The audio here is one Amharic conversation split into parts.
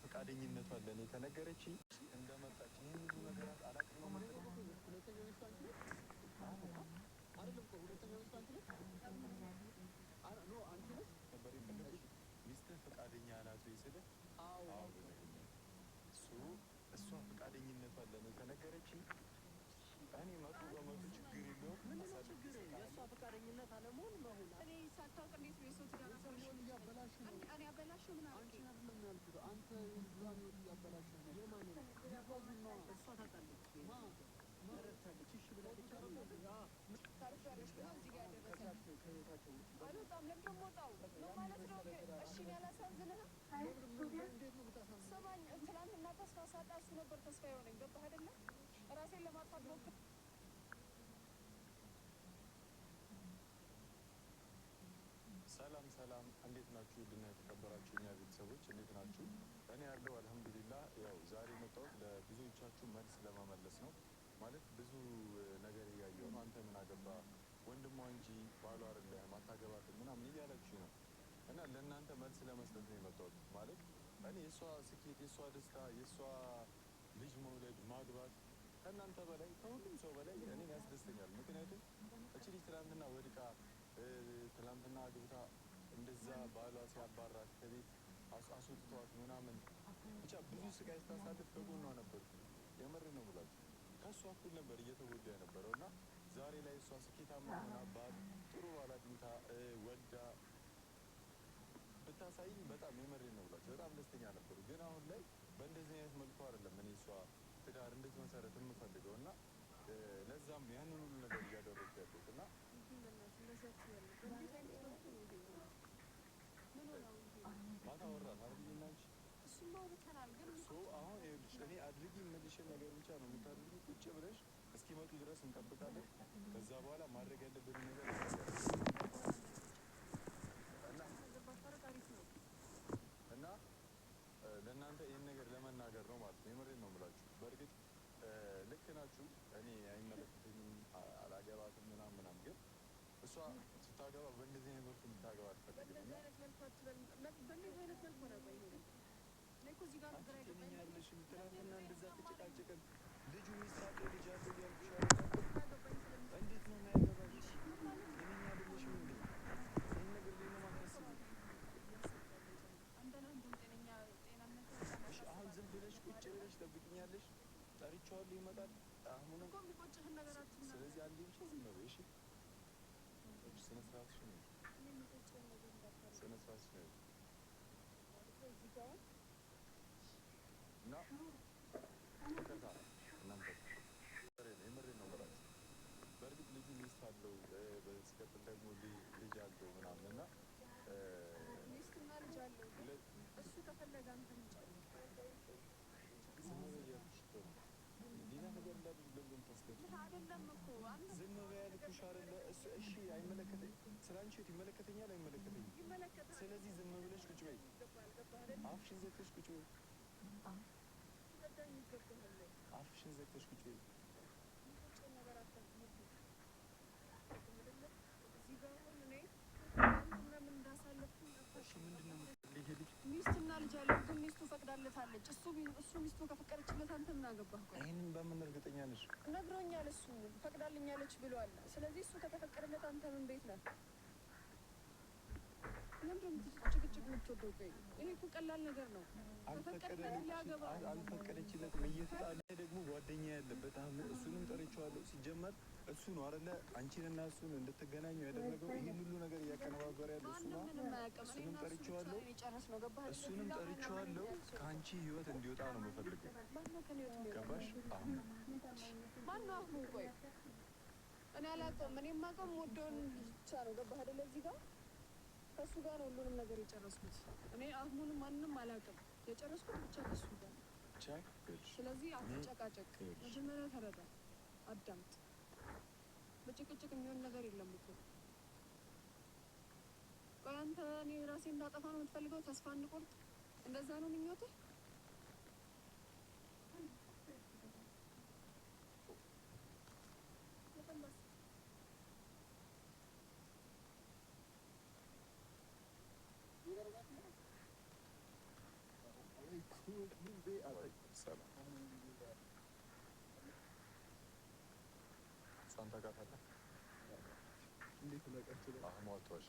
ፈቃደኝነቷ ለኔ ከነገረችኝ እንደመጣች ይሄን ሁሉ ነገራት አላውቅም ነው ማለት ነው። ሁለተኛው ሚስቱ አንቺ ነሽ አይደለም እኮ ሁለተኛው ሚስቱ አንቺ ነሽ ኖ አንቺ ነሽ ነበር የፈለግሽ ሚስትህ ፈቃደኛ ናት ወይ ስልህ አዎ እሷ ፈቃደኝነቷ ለኔ ከነገረችኝ እኔ መቶ በመቶ ችግር የለውም። ምን ችግር የእሷ ፈቃደኝነት አለመሆን መሆን እኔ ሳታውቅ እንዴት ነው የሰው ትዳር አብረሽ እያበላሽ ነው? እኔ አበላሽው ምን አልኩ? አንቺ አይደለም ያልኩት አንተ የልጇን ህይወት እያበላሽ ነው። የማን ነው ይጓዙና እሷ ታውቃለች መረታለች። እሺ ብላ ብቻ ታርፋለች ነው እዚህ ጋር ያደረሰው ከህይወታቸው አልወጣም። ለምን ደግሞ ወጣው ነው ማለት ነው? እሺ ያላሳዝንህ እንዴት ነው ብታሳዝን? ሰማኝ ትናንትና ተስፋ ሳጣ እሱ ነበር ተስፋ የሆነኝ ገባህ አይደለም? ራሴን ለማጥፋት ሞክር ሰላም እንዴት ናችሁ? ድና የተከበራችሁ እኛ ቤተሰቦች እንዴት ናችሁ? እኔ ያለው አልহামዱሊላህ። ያው ዛሬ መጣሁት ለብዙዎቻችሁ መልስ ለመመለስ ነው። ማለት ብዙ ነገር እያየሁ ነው። አንተ ምን አገባ ወንድሟ እንጂ ባሏ አይደለም ማታገባት ምናምን እያላችሁ ነው። እና ለእናንተ መልስ ለመስጠት ነው የመጣሁት። ማለት እኔ የሷ ስኬት፣ የሷ ደስታ፣ የሷ ልጅ መውለድ ማግባት ከእናንተ በላይ ከሁሉም ሰው በላይ እኔን ያስደስተኛል። ምክንያቱም እቺ ልጅ ትናንትና ወድቃ ትናንትና አግብታ እንደዛ ባሏ ሲያባራት ከቤት አስወጥቷት ምናምን ብቻ ብዙ ስቃይ ስታሳልፍ ከጎኗ ነበርኩ። የምር ነው ብላችሁ ከእሷ እኩል ነበር እየተጎዳ የነበረው እና ዛሬ ላይ እሷ ስኬታማ ሆና ባል ጥሩ ባል አግኝታ ወልዳ ብታሳይኝ በጣም የምር ነው ብላችሁ በጣም ደስተኛ ነበሩ። ግን አሁን ላይ በእንደዚህ አይነት መልኩ አይደለም እኔ እሷ ትዳር እንድትመሰረት የምፈልገው እና ለዛም ያንን ሁሉ ነገር እያደረግኩ ያለሁት እና ማታ ወራን አድርጊና አንቺ እሱማ ወጥተናል። ግን አሁን ይኸውልሽ እኔ አድርጊ የምልሽን ነገር ብቻ ነው የምታደርጊ። ቁጭ ብለሽ እስኪመጡ ድረስ እንጠብቃለን። ከዛ በኋላ ማድረግ ያለብን ነገር እና ለእናንተ ይህን ነገር ለመናገር ነው ማለት ነው። የምሬን ነው የምላችሁ። በእርግጥ ልክ ናችሁ። እኔ አይመለከተኝም አላገባትም ምናምን ግን እሷ ስታገባ በእንደዚህ አይነት መልኩ እንድታገባ አልፈልግም። በእንደዚህ አይነት መልኩ ትናንትና እንደዛ ተጨቃጨቀን። ልጁ ሚስት አለው ልጅ አለው እያልኩሽ እንዴት ነው የማያገባሽ? ጤነኛ አይደለሽም እንዴ? ይህን ነገር ላይ ነው የማታስቢው? እሺ አሁን ዝም ብለሽ ቁጭ ብለሽ ጠብቂኛለሽ። ጠርቼዋለሁ ይመጣል። አሁን ስለዚህ አንዴ ብቻ ዝም በይ እሺ። ስነ ስርዓትሽ ነው። ስነ ስርዓትሽ ነው እና ይቅርታ እናንተ የምሬን ነው የምላችሁ። በእርግጥ ልጁ ሚስት አለው ሲቀጥል ደግሞ ልጅ አለው ምናምን እና ሚስትና ልጅ አለው እሱ ከፈለገ አንተ ዝም ብያለሽ እኮ ነው ሌላ ነገር እንዳለች ለምን ታስገድጂኝ? አይደለም እኮ ዝም በይ ያልኩሽ አይደለ? እሺ አይመለከተኝ ስላንቺ ይመለከተኛል አይመለከተኝም? ስለዚህ ዝም ብለሽ ቁጭ በይ። አፍሽን ዘግተሽ ቁጭ በይ። አፍሽን ዘግተሽ ቁጭ በይ። ሚስትና ልጅ አለው ግን ሚስቱ ፈቅዳለታለች። እሱ ሚስቱ ከፈቀደችለት አንተ ምን አገባህ? ይሄንን በምን እርግጠኛ ነሽ? ነግሮኛል። እሱ ፈቅዳልኛለች ብሏል። ስለዚህ እሱ ከተፈቀደለት አንተ ምን ቤት ነህ? ለምን ጭቅጭቅ የምትወደው? ቆይ ይሄ እኮ ቀላል ነገር ነው። አልፈቀደችለትም እየተጣለ ደግሞ ጓደኛ ያለበት እሱንም ጠርቼዋለሁ። ሲጀመር እሱ ነው አይደለ አንቺንና እሱን እንድትገናኙ ያደረገው። ይሄን ሁሉ ነገር እያቀነባበረ ያለው እሱ ነው። እሱንም ጠርቼዋለሁ ከአንቺ ህይወት እንዲወጣ ነው የምፈልገው። ገባሽ? አሁን ማነው አሁን? ቆይ እኔ አላውቀውም። እኔ የማውቀው የምወደውን ብቻ ነው። ገባህ አይደለ? እዚህ ጋር ከእሱ ጋር ነው ሁሉንም ነገር የጨረስኩት። እኔ አሁንም ማንንም አላውቅም። የጨረስኩት ብቻ ከእሱ ጋር። ስለዚህ አትጨቃጨቅ። መጀመሪያ ተረዳ፣ አዳምጥ። በጭቅጭቅ የሚሆን ነገር የለም እኮ። ቆይ አንተ እኔ ራሴ እንዳጠፋ ነው የምትፈልገው? ተስፋ እንድቆርጥ? እንደዛ ነው ምኞትህ? እሷን ታውቃታለህ? እንዴት ላውቃት እችላለሁ? አህሙ አትዋሽ።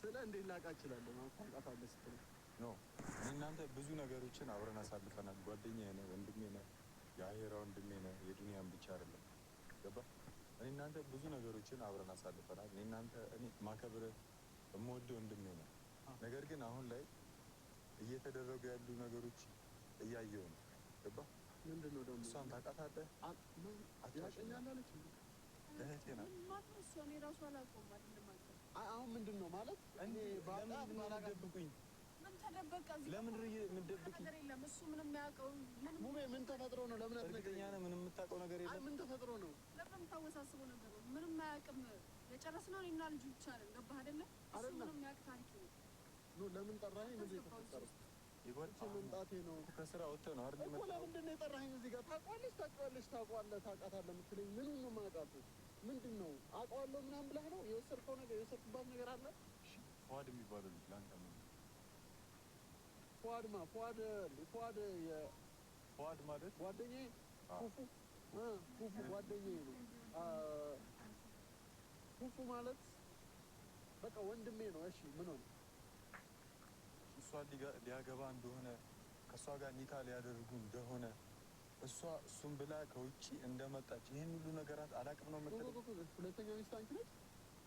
ስለ እንዴት ላውቃት እችላለሁ? ታውቃታለህ ስትለኝ ኖ እኔ እናንተ ብዙ ነገሮችን አብረን አሳልፈናል። ጓደኛዬ ነህ፣ ወንድሜ ነህ፣ የአሄራ ወንድሜ ነህ። የዱንያም ብቻ አይደለም ገባህ? እኔ እናንተ ብዙ ነገሮችን አብረን አሳልፈናል። እኔ እናንተ እኔ ማከብርህ የምወደው ወንድሜ ነህ። ነገር ግን አሁን ላይ እየተደረጉ ያሉ ነገሮች እያየሁ ነው። ገባህ? ምንድን ነው ደግሞ? እሷን ታውቃታለህ? ያቀኛለች እህቴ ናት። አሁን ምንድን ነው ማለት? እኔ ባላደብቁኝ ለምን የምትደብቂኝ? እሱ ምንም የሚያውቀው ሙቤ ምን ተፈጥሮ ነው? ለምን እርግጠኛ ነህ ምንም የምታውቀው ነገር የለም? ምን ተፈጥሮ ነው? ለምን የምታወሳስበው ነገር ነው? ምንም አያውቅም። የጨረስነው እኔና ልጁ ብቻ ነን። ገባህ አይደለ? እሱ ምንም የሚያውቅ ታሪክ ነው። ለምን ጠራኸኝ? ምንድን ነው የተፈጠረው? መምጣቴ ነው። ከስራ ወጥተህ ነው አይደል? እኮ ለምንድን ነው የጠራኸኝ እዚህ ጋር? ታውቃለች፣ ታውቃታለህ የምትለኝ ምኑን ነው የማውቃት? ምንድን ነው አውቀዋለሁ ምናምን ብለህ ነው የወሰድከው ነገር? የወሰድክባት ነገር አለ? ፉአድ የሚባለው ልጅ ለአንተ ምን? ፉአድ ማለት ጓደኛዬ ፉፉ ጓደኛዬ ነው። ፉፉ ማለት በቃ ወንድሜ ነው። እሺ ምን ሆነ? እሷን ሊያገባ እንደሆነ ከእሷ ጋር ኒካ ሊያደርጉ እንደሆነ እሱን ብላ ከውጭ እንደመጣች ይህን ሁሉ ነገራት አላውቅም ነው የምትለው? ሁለተኛ ሚስት አንቺ ነች?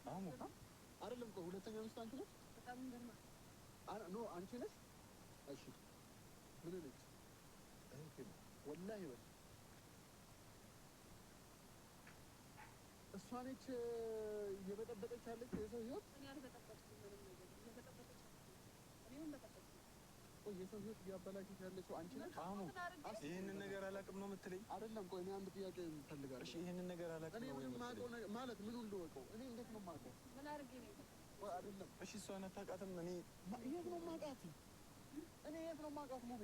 አህሙ አይደለም እኮ ሁለተኛ ሚስት አንቺ ነች? በጣም ይገርማል። ኖ አንቺ ነች? እሺ ምን ነች? እህቴ ነው ወላሂ በል እሷ ነች እየበጠበጠች ያለች የሰው ህይወት። እኔ አልበጠበጥኩም ምንም ነገር እየበጠበጠች እኔም በጠበጥኩ። ቆይ የሰው ህይወት እያበላሸች ያለችው አንቺ ነች? አህሙ ይህንን ነገር አላውቅም ነው የምትለኝ? አይደለም ቆይ እኔ አንድ ጥያቄ እፈልጋለሁ። እሺ ይህንን ነገር አላውቅም ነው የምትለኝ? እኔ ምንም የማውቀው ነገር ማለት ምኑን ልወቀው? እኔ እንዴት ነው የማውቀው? ምን አድርጌ ነው? ቆይ አይደለም እሺ እሷን አታውቃትም? እኔ የት ነው የማውቃት? እኔ የት ነው የማውቃት? ሙቤ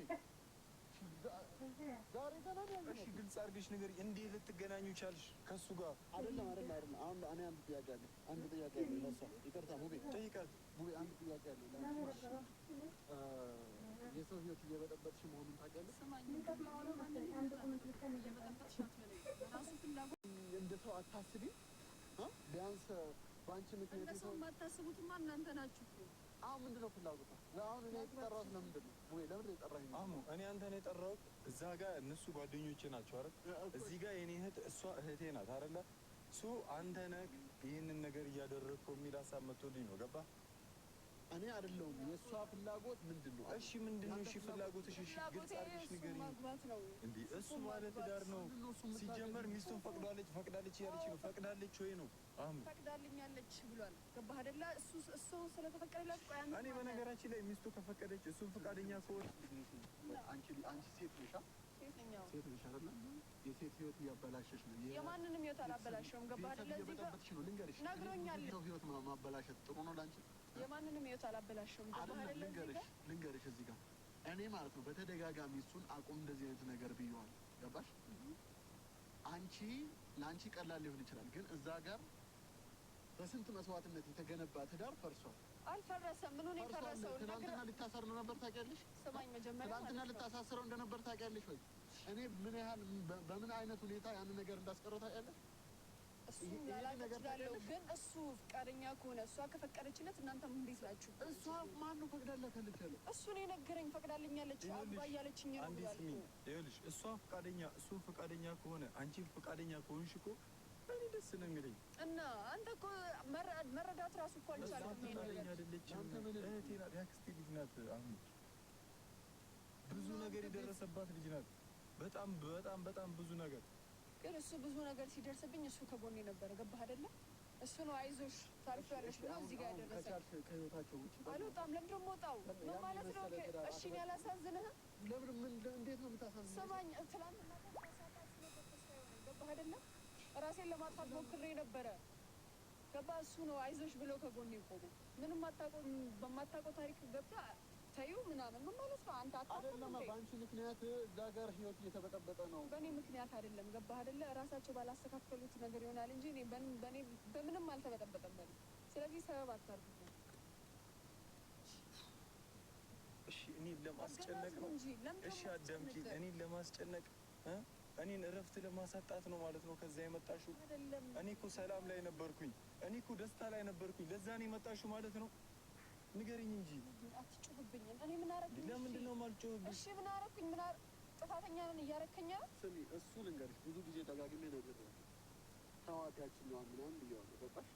ዛሬ ተናግረን እሺ ግልጽ አድርገሽ ንገሪኝ። እንዴት ልትገናኙ ቻልሽ ከእሱ ጋር? አይደለም አሁን እኔ አንድ ጥያቄ አለ ለእሷ። ይቅርታ ሙቤ ጠይቃት። ሙቤ አንድ ጥያቄ አለ የሰው ህይወት እየበጠበጥሽ መሆኑን ታውቂያለሽ? እንደ ሰው አታስቢም? ቢያንስ በአንቺ ምክንያት እንደ ሰው የማታስቡትማ እናንተ ናችሁ እኮ። አሁን ምንድን ነው ፍላጎቷ? አሁን እኔ የተጠራሁት ለምንድን ነው? ለምንድን ነው የጠራኸኝ? አህሙ እኔ አንተን የጠራሁት እዛ ጋር እነሱ ጓደኞቼ ናቸው አይደል? እዚህ ጋር የኔ እህት እሷ እህቴ ናት አይደለ? አንተ ነህ ይህንን ነገር እያደረግከው የሚል ሀሳብ መጥቶልኝ ነው። ገባህ? እኔ አይደለሁም። የእሷ ፍላጎት ምንድን ነው? እሺ ምንድን ነው? እሺ ፍላጎትሽ? እሺ ግልጽ አድርገሽ ንገሪኝ። እንዴ እሱ ባለ ትዳር ነው ሲጀመር። ሚስቱን ፈቅዳለች እያለች ነው። ፈቅዳለች ወይ ነው? አህሙ ፈቅዳልኛለች ብሏል። ገባህ አይደለ? እሱ ስለተፈቀደላት ቆይ እኔ በነገራችን ላይ ሚስቱ ከፈቀደች እሱን ፈቃደኛ ከሆነ አንቺ ሴት ነሽ ሴት ነሽ አይደለ? የሴት ህይወት እያበላሸሽ ነው። የማንንም ህይወት አላበላሸውም። ገባህ አይደለ? እዚህ ጋር ነግሮኛል። ህይወት ማበላሸት ጥሩ ነው ለአንቺ? የማንንም ህይወት አላበላሸውም። ገባህ አይደለ? ልንገርሽ እዚህ ጋር እኔ ማለት ነው በተደጋጋሚ እሱን አቁም እንደዚህ አይነት ነገር ብየዋል። ገባሽ? ለአንቺ ቀላል ሊሆን ይችላል፣ ግን እዛ ጋር በስንት መስዋዕትነት የተገነባ ትዳር ፈርሷል። አልፈረሰም። ምኑን የፈረሰው? ትናንትና ልታሰር ነው ነበር ታውቂያለሽ? ስማኝ መጀመሪያ ትናንትና ልታሳስረው እንደነበር ታውቂያለሽ ወይ? እኔ ምን ያህል በምን አይነት ሁኔታ ያንን ነገር እንዳስቀረው ታውቂያለሽ? እሱን ላላውቅ እችላለሁ፣ ግን እሱ ፈቃደኛ ከሆነ እሷ ከፈቀደችለት እናንተም እንዴት ናችሁ? እሷ ማነው ፈቅዳላታለች ያለው? እሱን የነገረኝ ፈቅዳልኛለች አባ እያለችኝ ነው ብሏል። ይኸውልሽ እሱ ፈቃደኛ ከሆነ አንቺ ፈቃደኛ ከሆንሽ እኮ እኔ ደስ ነው የሚለኝ። እና አንተ እኮ መረዳት እራሱ እኮ አልቻለም። ፈቃደኛ አይደለችም። እህቴ ናት፣ የአክስቴ ልጅ ናት። አሁን ብዙ ነገር የደረሰባት ልጅ ናት። በጣም ብዙ ነገር። ግን እሱ ብዙ ነገር ሲደርስብኝ እሱ ከጎኔ ነበረ። ገባህ አይደለ? እሱ ነው አይዞሽ ታልፊያለሽ ብሎ እዚህ ጋር ያደረሰ። ከህይወታቸው ውጭ አልወጣም። ለምንድን ነው የምወጣው? ምን ማለት ነው? እሺ እኔ አላሳዝንህም? እንዴት ነው የምታሳዝነው? ስማኝ፣ ትናንትና ገባህ አይደለ? ራሴን ለማጥፋት ሞክሬ ነበረ። ገባህ? እሱ ነው አይዞሽ ብሎ ከጎኔ ቆመ። ምንም በማታውቀው ታሪክ ገብታ ተይው ምናምን ምን ማለት ነው? አንተ አይደለም በአንቺ ምክንያት እዛ ጋር ህይወት እየተበጠበጠ ነው። በእኔ ምክንያት አይደለም። ገባህ አይደለ? ራሳቸው ባላስተካከሉት ነገር ይሆናል እንጂ እኔ በምንም አልተበጠበጠም። በእኔ ስለዚህ ሰበብ አታርጉ። እሺ እኔን ለማስጨነቅ ነው? እሺ አዳምጪ፣ እኔን ለማስጨነቅ እኔን እረፍት ለማሳጣት ነው ማለት ነው ከዛ የመጣሽው? እኔ እኮ ሰላም ላይ ነበርኩኝ፣ እኔ እኮ ደስታ ላይ ነበርኩኝ። ለዛ ነው የመጣሽው ማለት ነው? ንገሪኝ እንጂ። አትጮህብኝ። እኔ ምን አደረግኝ? ለምንድን ነው የማልጮህብኝ? እሺ ምን አደረግኝ? ጥፋተኛ ነን እያረከኛ? ስሚ እሱ ልንገርሽ፣ ብዙ ጊዜ ደጋግሜ ነግሬሻለሁ። ተዋት ያችኛዋን ምናምን ብዬዋለሁ። ገባሽ?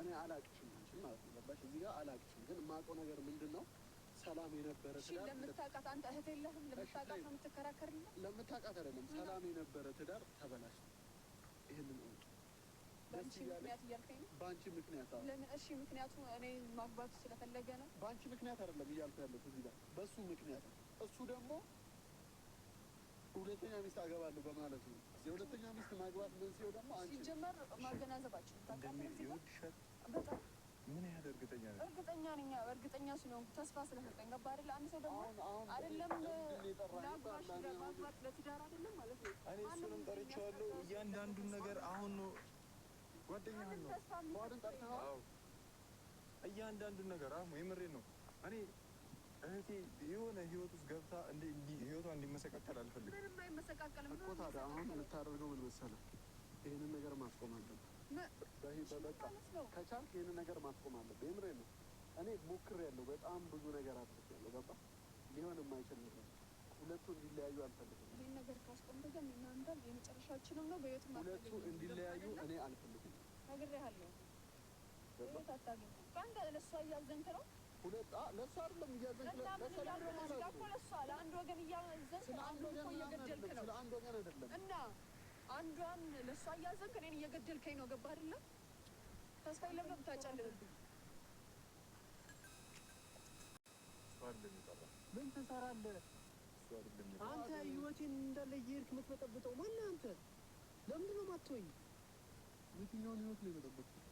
እኔ አላቅሽም አንቺን ማለት ነው። ገባሽ? እዚህ ጋር አላቅሽም፣ ግን የማውቀው ነገር ምንድን ነው? ሰላም የነበረ ትዳር ለምታውቃት አንተ እህት የለህም? ለምታውቃት ነው የምትከራከርልህ? ለምታውቃት አይደለም። ሰላም የነበረ ትዳር ተበላሽ። ይህንን እውቅ። በአንቺ ምክንያት እያልከኝ ነው? በአንቺ ምክንያት። ለምን? እሺ ምክንያቱ እኔ ማግባት ስለፈለገ ነው? በአንቺ ምክንያት አይደለም እያልኩ ያለሁት እዚህ ጋር በእሱ ምክንያት ነው። እሱ ደግሞ ሁለተኛ ሚስት አገባለሁ በማለት ነው። የሁለተኛ ሚስት ማግባት መንስኤው ደግሞ አንቺ። ሲጀመር ማገናዘባችን ይወድሻል። በጣም ምን ያህል እርግጠኛ ነኝ? እርግጠኛ ነኝ። እርግጠኛ ስለሆንኩ ተስፋ ስለሰጠኝ ገባ አይደለ? አንድ ሰው ደግሞ አይደለም ለማግባት ለትዳር አይደለም ማለት ነው። እኔ እሱንም ጠርቼዋለሁ። እያንዳንዱን ነገር አሁን ነው ጓደኛህን ነው ጓደኛህን ጠርተኸው እያንዳንዱን ነገር የምሬን ነው። እኔ እህቴ የሆነ ህይወት ውስጥ ገብታ ህይወቷ እንዲመሰቃቀል አልፈልግም። ምንም አይመሰቃቀልም እኮ ታዲያ አሁን የምታደርገው ምን መሰለህ? ይህንን ነገር ማስቆም አለብህ። በቃ ከቻልክ ይህንን ነገር ማስቆም አለብህ። የምሬን ነው። እኔ ሞክሬያለሁ፣ በጣም ብዙ ነገር አድርጌያለሁ። ገባህ? ሊሆን የማይችል ነገር ሁለቱ እንዲለያዩ አልፈልግም። ይህን ነገር ካስቆምክ ግን እናንተም የመጨረሻችንም ነው በህይወት ሁለቱ እንዲለያዩ እኔ አልፈልግም። ነግሬሃለሁ። በህይወት አታገኝም። ከአንተ ለእሷ እያዘንክ ነው። ለእሷ አይደለም እያዘንክ ለአንድ ወገን እያዘንክ አንዱ እኮ እየገደልክ ነው። ለአንድ ወገን አይደለም እና አንዷን ለእሷ እያዘንክ እኔን እየገደልከኝ ነው። ገባህ አይደለም? ተስፋ የለም ነው የምታጨልምብኝ። ምን ትሰራለህ አንተ? ህይወቴን እንዳለ እየሄድክ የምትበጠብጠው ማነህ አንተ? ለምንድን ነው የማትወኝ? የትኛውን ህይወት ነው የበጠበጥኩት?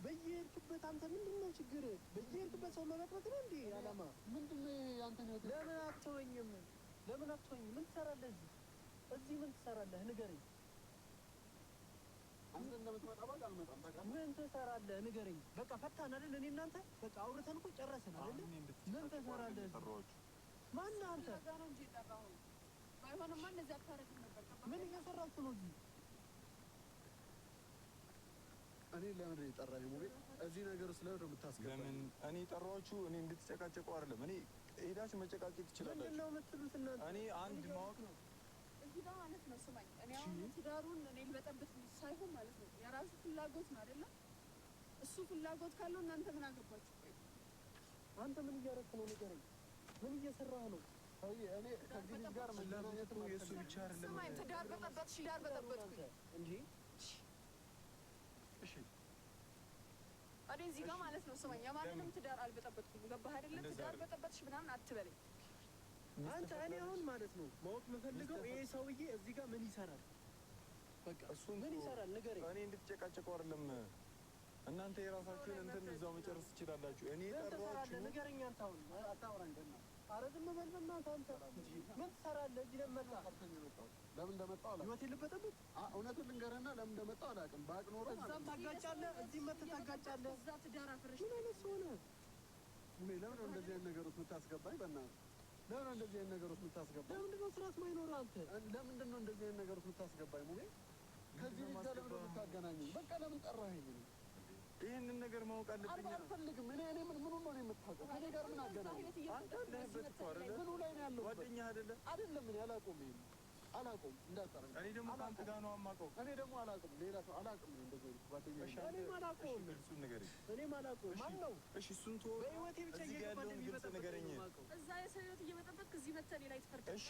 በየሄድክበት አንተ ምንድን ነው ችግር? በየሄድክበት ሰው መበጥበጥ ነው እንዴ አላማ? ምንድን ነው ያንተን ህይወት? ለምን አትወኝም? ለምን አትወኝም? ምን ትሰራለህ እዚህ ምን ትሰራለህ? ንገረኝ። አንተ እንደምትመጣ ባል አልመጣም። ታውቃለህ? ምን ትሰራለህ? ንገረኝ። በቃ ፈታን አይደል? እኔ እናንተ በቃ አውርተን እኮ ጨረስን አይደል? ምን ትሰራለህ? ማነህ አንተ? ነው እንጂ የጠራሁህ። ባይሆንማ እንደዚህ አታረግም ነበር። ምን እየሰራችሁ ነው እዚህ? እኔ ለምን የጠራኸኝ? ሙቤ እዚህ ነገር ውስጥ ለምን የምታስገባኝ? ለምን እኔ የጠራኋችሁ እኔ እንድትጨቃጨቁ አይደለም። እኔ ሄዳችሁ መጨቃጨቅ ትችላላችሁ። ምንድን ነው የምትሉት እናንተ? እኔ አንድ ማወቅ ነው እዚህ ጋር ማለት ነው። ስማኝ፣ እኔ አሁን ትዳሩን እኔ ልበጠብጥ ሳይሆን ማለት ነው የራሱ ፍላጎት ነው አይደለም? እሱ ፍላጎት ካለው እናንተ ምን አገባችሁ? አንተ ምን እያደረግህ ነው? ንገረኝ። ምን እየሰራህ ነው? እኔ ከግል ጋር መገናኘት የእሱ ብቻ አይደለም። ስማኝ፣ ትዳር በጠበጥሽ ትዳር በጠበጥኩኝ እንጂ እሺ እኔ እዚህ ጋር ማለት ነው። ስማኝ፣ የማንንም ትዳር አልበጠበጥኩም። ገባህ አይደለም? ትዳር በጠበጥሽ ምናምን አትበለኝ አንተ። እኔ አሁን ማለት ነው ማወቅ የምፈልገው ይሄ ሰውዬ እዚህ ጋር ምን ይሰራል? በቃ እሱ ምን ይሰራል? ንገረኝ። እኔ እንድትጨቃጨቁ አይደለም። እናንተ የራሳችሁን እንትን እዛው መጨረስ ትችላላችሁ። እኔ ጠራችሁ። ንገረኝ። አንተ አሁን አታወራኝ። ኧረ ዝም በል በእናትህ አንተ። ምን ትሰራለህ እዚህ? ለምን እንደመጣሁ አላውቅም። ህይወቴን ልበጠብጥ? እውነቱን ልንገርህና ለምን እንደመጣሁ አላውቅም። ባውቅ ኖሮ እዛም ታጋጫለህ፣ እዚህም መተህ ታጋጫለህ። እዛ ትዳር አፍረሽ ምን አይነት ሰው ነህ? ለምን ነው እንደዚህ አይነት ነገር ውስጥ የምታስገባኝ? በእናትህ ለምን ነው እንደዚህ አይነት ነገር ውስጥ የምታስገባኝ? ለምንድን ነው ስርዓት ማይኖርህ አንተ? ለምንድን ነው እንደዚህ አይነት ነገር ውስጥ የምታስገባኝ? ሙቤ ከዚህ ልጅ ጋር ለምን ነው የምታገናኘኝ? በቃ ለምን ጠራኸኝ? ይህንን ነገር ማወቅ አለብኝ። አልፈልግም። እኔ ምኑን ነው የምታውቀው? ከኔ ጋር ምን አገናኘኝ? አንተ አለህበት እኮ አይደለ? ምኑ ላይ ነው ያለው? ጓደኛህ አይደለ? አይደለም። እኔ አላውቀውም። ይሄን አላውቀውም። እንዳጠረኝ እኔ ደግሞ ከአንተ ጋር ነው የማውቀው። እኔ ደግሞ አላውቅም። ሌላ ሰው አላውቅም። እንደዚህ ጓደኛዬ እኔም አላውቀውም። እሱን ንገረኝ። እኔም አላውቀውም። ማን ነው? እሺ እሱን ተወው። በህይወቴ ብቻ ያለውን ግልጽ ንገረኝ። እዛ የሰው ህይወት እየበጠበጥክ እዚህ መተህ እኔ ላይ ትፈርዳለህ። እሺ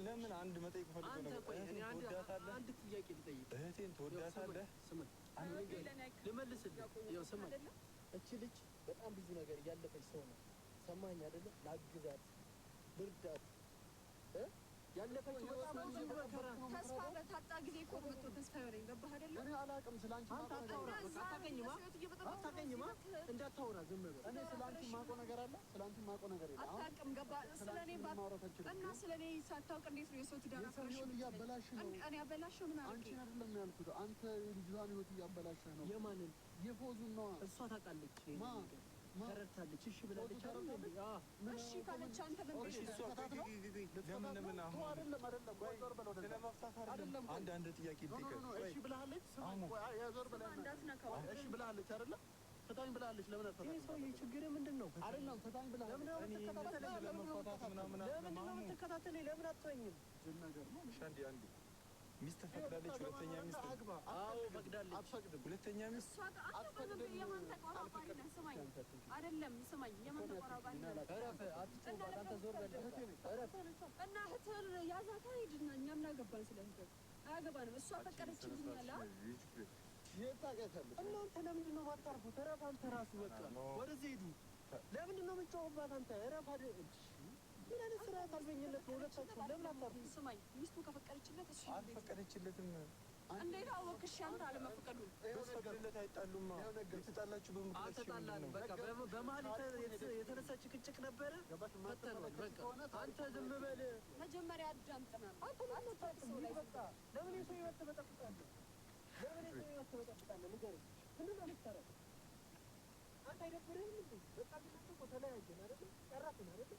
ለምን አንድ መጠየቅ ፈልገው ነገር እህቴን ትወዳታለህ? አንድ ጥያቄ ልጠይቅ። እህቴን ትወዳታለህ? ስማኝ፣ ልመልስልህ። ያው ስማኝ፣ እቺ ልጅ በጣም ብዙ ነገር እያለፈች ሰው ነው። ሰማኸኝ አይደለ? ላግዛት፣ ብርዳት። ያለፈችው በጣም ብዙ መከራ። ተስፋ በታጣ ጊዜ እኮ መጥቶ ተስፋ ይሆነኝ። ገባህ አይደለ? እኔ አላውቅም። ስላንቺ አንተ አታውራ። አታውቀኝማ። እንዳታውራ ዝም በል። እኔ ስላንቺ የማውቀው ነገር አለ? ስላንቺ የማውቀው ነገር የለም። አታውቅም። ገባህ? ስለኔ እና ስለኔ ሳታውቅ እንዴት ነው የሰው ትዳር አፍረሽ? ህይወት እያበላሽ ነው። እኔ አበላሽው ምን አልኩኝ? አንቺን አይደለም ያልኩት። አንተ የልጅቷን ህይወት እያበላሽ ነው። የማንን? የፎዙን ነዋ። እሷ ታውቃለች። ተረድታለች። እሺ ብላለች አይደል? እሺ ካለች አንተ ምን እሺ እሷ ለምን ስለመፍታት አይደለም። አንድ ጥያቄ እሺ ብላለች። ያዞር ብለህ እንዳትነካው። እሺ ብላለች አይደል? ፍታኝ ብላለች። ለምን አትፈታኝ? ይሄ ሰውዬ ችግር ምንድን ነው? አይደለም ፍታኝ ብላለች። ለምን ነው የምትከታተለኝ? ለምን አትተወኝም? ነገር ነው። እሺ አንዴ ሚስት ፈቅዳለች። ሁለተኛ ሚስት አዎ ፈቅዳለች። አትፈቅድም። ሁለተኛ ሚስት አትፈቅድም። የማን ተቆራባሪ ነህ? ስማኝ አይደለም ስማኝ፣ የማን ተቆራባሪ ነህ? እረፍ፣ አትጮህ፣ አንተ ዞር በል። እረፍ እና እህትህን ያዛት ሂድና፣ እኛ ምን አገባን ስለ እህትህ? አያገባንም። እሷ ፈቀደችልኝ አለ። የት ታውቂያታለሽ? እናንተ ለምንድን ነው የማታርፉት? እረፍ አንተ ራሱ በቃ ወደዚህ ሂዱ። ለምንድን ነው የምትጮህባት አንተ? እረፍ አይደል? ምን አይነት ስርዓት አልበኝነት ነው ሁለታችሁ? ለምን አታርፉ? ስማኝ፣ ሚስቱ ከፈቀደችለት እሱ አልፈቀደችለትም። እንዴት አወቅሽ? አንተ አለመፈቀዱ በስፈቅድለት አይጣሉማ። የተጣላችሁ በምክንያት አልተጣላንም። በቃ በመሀል የተነሳ ጭቅጭቅ ነበረ። ፈተነዋል። በቃ አንተ ዝም በል። መጀመሪያ አዳምጠናል። አንተ ለምን አታርፍም? በቃ ለምን የሰው ህይወት ትበጠብጣለህ? ለምን የሰው ህይወት ትበጠብጣለህ? ንገረኝ። ምንድን ነው የምትሰራው? አንተ አይደብርህም እንዴ? በቃ ብቻ እኮ ተለያየን አይደል? ጨረስን አይደል?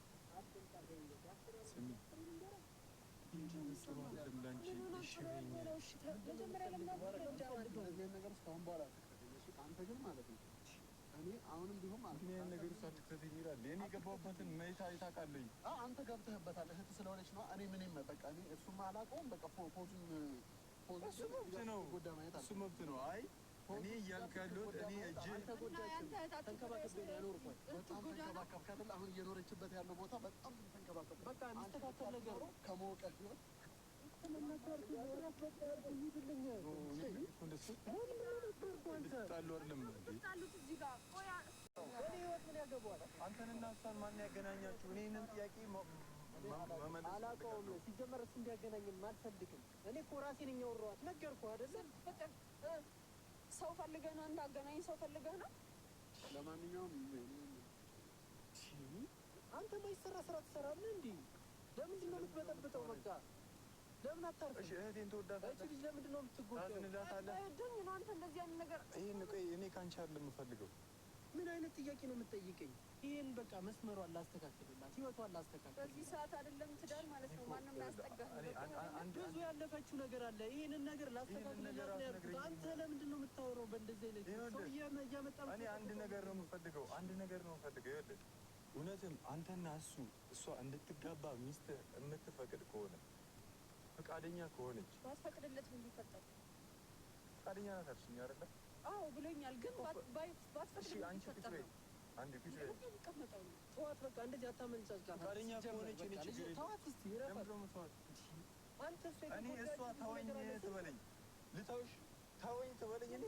ነገር እስካሁን በኋላ አንተ ግን ማለት ነው እኔ አሁንም ቢሆን ማለት ነው ነገር ውስጥ አትክተተኝ ይላል። እኔ የገባሁበትን መይታ አይታቃለኝ። አንተ ገብተህበታል። እህት ስለሆነች ነው። እኔ ምንም በቃ እኔ እሱማ አላውቀውም። በቃ ፖዙን እሱ መብት ነው። እሱ መብት ነው። አይ እኔ እያልኩ ያለሁት እኔ እጅ ተንከባከብ ያኖርኳል። በጣም ተንከባከብካት። አሁን እየኖረችበት ያለው ቦታ በጣም ተንከባከብ። በቃ የሚስተካከል ነገር ከመወቀ ህይወት አንተንና እሷን ማን ያገናኛችሁ? እኔ ይህንን ጥያቄ አላውቀውም። ሲጀመር እሱ እንዲያገናኝም አልፈልግም። እኔ እኮ ራሴ ነኝ ያወራኋት። ነገርኩህ አይደለም? ሰው ፈልገህ ነው እንዳገናኝ ሰው ፈልገህ ነው። ለማንኛውም አንተ ማይሰራ ስራ ትሰራለህ እንዴ? ለምንድን ነው የምትበጠብጠው? በቃ ለምን አታርፍም? እሺ እህቴን ትወዳታለህ? እቺ ልጅ ለምንድን ነው የምትጎዳው? ታዝንላታለህ? ደኝ ነው አንተ እንደዚህ አይነት ነገር። ይሄን ቆይ እኔ ካንቺ አይደለም የምፈልገው። ምን አይነት ጥያቄ ነው የምትጠይቀኝ? ይሄን በቃ መስመሯን ላስተካክልላት፣ ህይወቷን ላስተካክል። በዚህ ሰዓት አይደለም ትዳር ማለት ነው። ማንም ያስጠጋህ ብዙ ያለፈችው ነገር አለ። ይሄንን ነገር ላስተካክልላት ነው ያልኩት። አንተ ለምንድን ነው የምታወራው በእንደዚህ አይነት ሰው እያመጣ? እኔ አንድ ነገር ነው የምፈልገው። ይኸውልህ እውነትም አንተና እሷ እንድትጋባ ሚስት የምትፈቅድ ከሆነ ፈቃደኛ ከሆነች ባትፈቅድለት ምን ሊፈጠር? ፈቃደኛ ናት አልሽኝ አይደለ? አዎ ብሎኛል። ግን ባትፈቅድለት አንቺ ቁጭ በይ። አንዴ ቁጭ በይ። ተዋት በቃ እንደዚህ አታመንጫጭ። ፈቃደኛ ከሆነች እኔ ችግር የለም። ተዋት እስኪ ለምንድን ነው የምትተዋት? አንተ እኔ እሷ ተወኝ ትበለኝ፣ ልተውሽ ተወኝ ትበለኝ። እኔ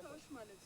ተውሽ ማለት